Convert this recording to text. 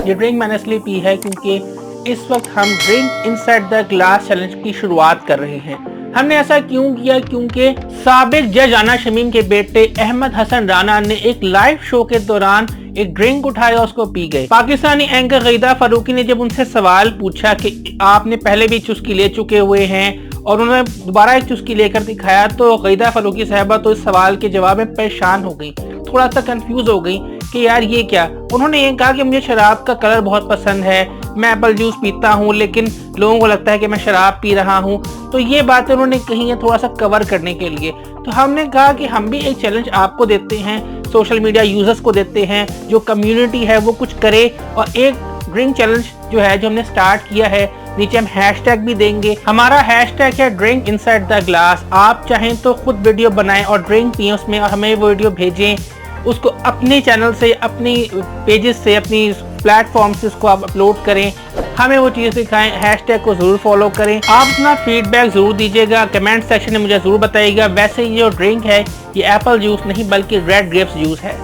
ये ड्रिंक मैंने इसलिए पी है क्योंकि इस वक्त हम drink inside the glass challenge की शुरुआत कर रहे हैं। हमने ऐसा क्यों किया? क्योंकि साबिक जज आना शमीम के बेटे अहमद हसन राना ने एक लाइव शो के दौरान एक ड्रिंक उठाया, उसको पी गए। पाकिस्तानी एंकर गईदा फारूकी ने जब उनसे सवाल पूछा कि आपने पहले भी चुस्की ले चुके हुए हैं और उन्होंने दोबारा एक चुस्की लेकर दिखाया, तो गईदा फारूकी साहबा तो इस सवाल के जवाब में परेशान हो गई, थोड़ा सा कंफ्यूज हो गई कि यार ये क्या। उन्होंने ये कहा कि मुझे शराब का कलर बहुत पसंद है, मैं एप्पल जूस पीता हूँ, लेकिन लोगों को लगता है कि मैं शराब पी रहा हूँ। तो ये बातें उन्होंने कही है थोड़ा सा कवर करने के लिए। तो हमने कहा कि हम भी एक चैलेंज आपको देते हैं, सोशल मीडिया यूजर्स को देते हैं, जो कम्युनिटी है वो कुछ करे। और एक ड्रिंक चैलेंज जो है जो हमने स्टार्ट किया है, नीचे हम हैशटैग भी देंगे। हमारा हैशटैग है ड्रिंक इनसाइड द ग्लास। आप चाहें तो खुद वीडियो बनाएं और ड्रिंक पिए उसमें, और हमें वो वीडियो भेजें। उसको अपने चैनल से, अपनी पेजेस से, अपनी प्लेटफॉर्म से उसको आप अपलोड करें, हमें वो चीज़ दिखाएं। हैशटैग को ज़रूर फॉलो करें। आप अपना फीडबैक ज़रूर दीजिएगा, कमेंट सेक्शन में मुझे ज़रूर बताइएगा। वैसे ये जो ड्रिंक है ये एप्पल जूस नहीं बल्कि रेड ग्रेप्स जूस है।